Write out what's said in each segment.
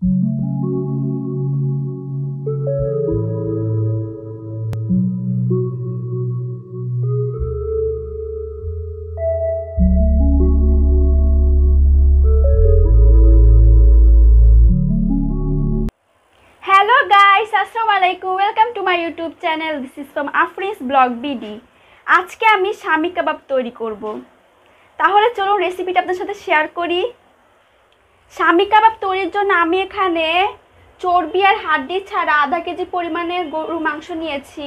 Hello guys, Assalamualaikum. Welcome to my YouTube channel. This is from Afrins blog BD. আজকে আমি শামি কাবাব তৈরি করব। তাহলে চলুন রেসিপিটা আপনাদের সাথে শেয়ার করি। শামি কাবাব তৈরির জন্য আমি এখানে চর্বি আর হাড্ডি ছাড়া আধা কেজি পরিমাণে গরুর মাংস নিয়েছি।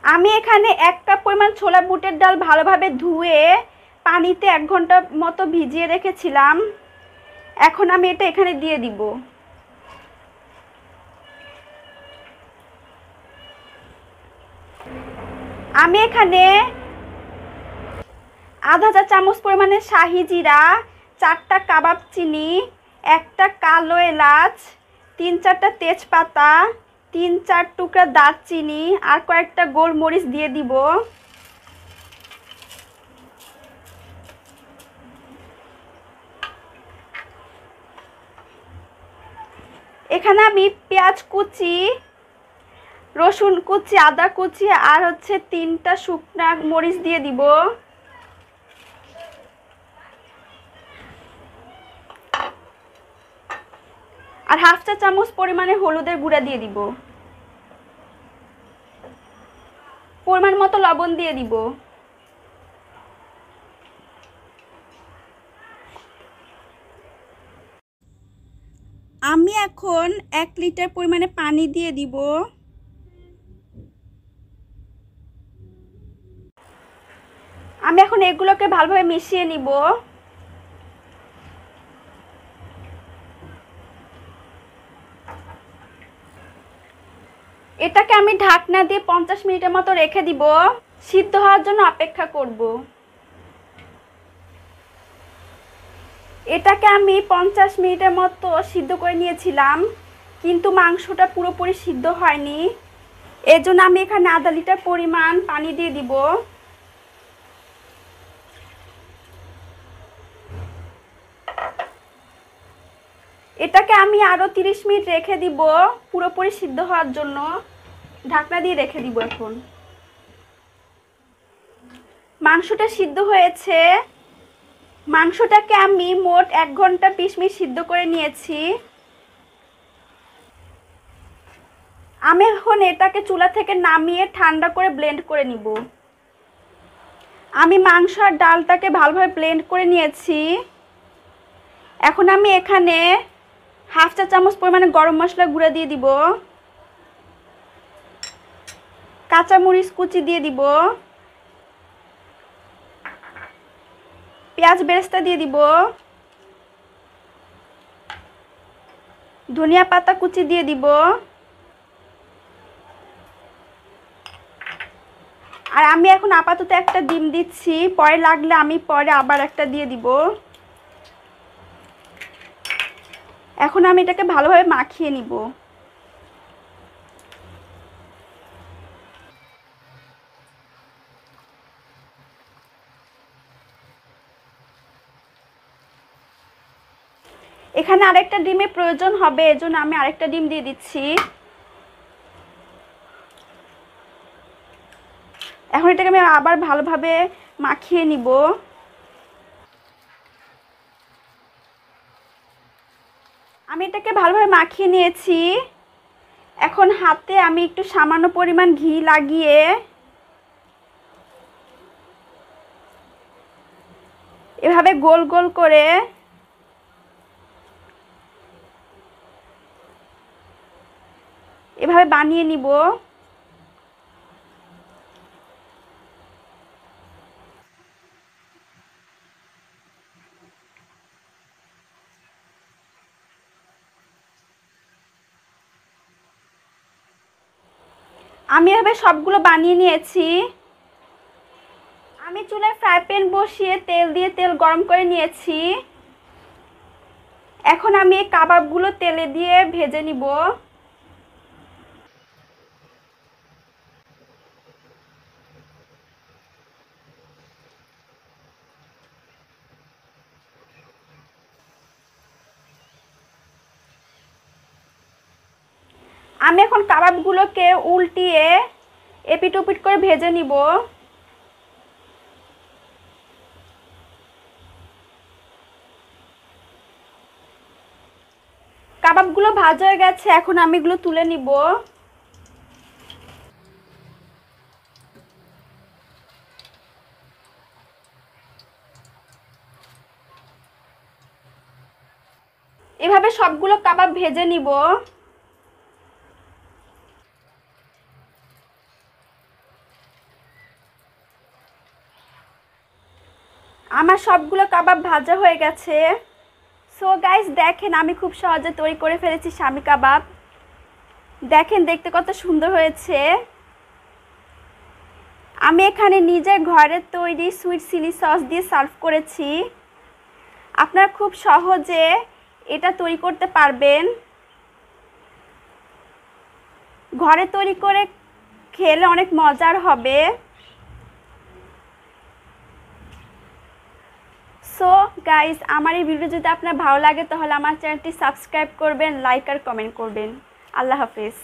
আমি এখানে 1 কাপ পরিমাণ ছোলা বুটের ডাল ভালোভাবে ধুয়ে পানিতে 1 ঘন্টা মতো ভিজিয়ে রেখেছিলাম। এখন আমি এটা এখানে দিয়ে দিব। আমি এখানে আধা চা চামচ পরিমাণে শাহি জিরা, 4টা কাবাব চিনি, 1টা কালো এলাচ, 3-4টা তেজপাতা, 3-4 টুকরা দারচিনি আর কয়েকটা গোলমরিচ দিয়ে দিব। এখানে আমি পেঁয়াজ কুচি, রসুন কুচি, আদা কুচি আর 3টা শুকনা মরিচ দিয়ে দিব। আর হাফ চা চামচ পরিমাণে হলুদের গুঁড়া দিয়ে দিব। পরিমাণ মতো লবণ দিয়ে দিব। আমি এখন 1 লিটার পরিমাণে পানি দিয়ে দিব। আমি এখন এগুলোকে ভালোভাবে মিশিয়ে নিব। এটাকে আমি ঢাকনা দিয়ে 50 মিনিটের মতো রেখে দিব। সিদ্ধ হওয়ার জন্য অপেক্ষা করব। এটাকে আমি 50 মিনিটের মতো সিদ্ধ করে নিয়েছিলাম, কিন্তু মাংসটা পুরোপুরি সিদ্ধ হয়নি। এজন্য আমি এখানে আধা লিটার পরিমাণ পানি দিয়ে দিব। এটাকে আমি আরো 30 মিনিট রেখে দিব পুরোপুরি সিদ্ধ হওয়ার জন্য। ঢাকনা দিয়ে রেখে দিব। এখন মাংসটা সিদ্ধ হয়েছে। মাংসটাকে আমি মোট 1 ঘন্টা 20 মিনিট সিদ্ধ করে নিয়েছি। আমি এখন এটাকে চুলা থেকে নামিয়ে ঠান্ডা করে ব্লেন্ড করে নিব। আমি মাংস আর ডালটাকে ভালোভাবে ব্লেন্ড করে নিয়েছি। এখন আমি এখানে হাফ চা চামচ পরিমাণে গরম মশলা গুঁড়া দিয়ে দিব। কাঁচামরিচ কুচি দিয়ে দিব। পেঁয়াজ বেরেস্তা দিয়ে দিব। ধনিয়া পাতা কুচি দিয়ে দিব। আর আমি এখন আপাতত একটা ডিম দিচ্ছি, পরে লাগলে আমি পরে আবার একটা দিয়ে দিব। এখন আমি এটাকে ভালোভাবে মাখিয়ে নিব। এখানে আরেকটা ডিমের প্রয়োজন হবে, এজন্য আমি আরেকটা ডিম দিয়ে দিচ্ছি। এখন এটাকে আমি আবার ভালোভাবে মাখিয়ে নিব। আমি এটাকে ভালোভাবে মাখিয়ে নিয়েছি। এখন হাতে আমি একটু সামান্য পরিমাণ ঘি লাগিয়ে এভাবে গোল গোল করে এভাবে বানিয়ে নিব। আমি এভাবে সবগুলো বানিয়ে নিয়েছি। আমি চুলায় ফ্রাই প্যান বসিয়ে তেল দিয়ে তেল গরম করে নিয়েছি। এখন আমি এই কাবাবগুলো তেলে দিয়ে ভেজে নিব। আমি এখন কাবাবগুলোকে উল্টিয়ে এপিট ওপিট করে ভেজে নিব। কাবাবগুলো ভাজা হয়ে গেছে, এখন আমি এগুলো তুলে নিব। এভাবে সবগুলো কাবাব ভেজে নিব। আমার সবগুলো কাবাব ভাজা হয়ে গেছে। সো গাইস দেখেন আমি খুব সহজে তৈরি করে ফেলেছি শামি কাবাব। দেখেন দেখতে কত সুন্দর হয়েছে। আমি এখানে নিজের ঘরের তৈরি সুইট চিলি সস দিয়ে সার্ভ করেছি। আপনারা খুব সহজে এটা তৈরি করতে পারবেন। ঘরে তৈরি করে খেলে অনেক মজার হবে। সো গাইস আমার এই ভিডিও যদি আপনার ভালো লাগে তাহলে আমার চ্যানেলটি সাবস্ক্রাইব করবেন, লাইক আর কমেন্ট করবেন। আল্লাহ হাফেজ।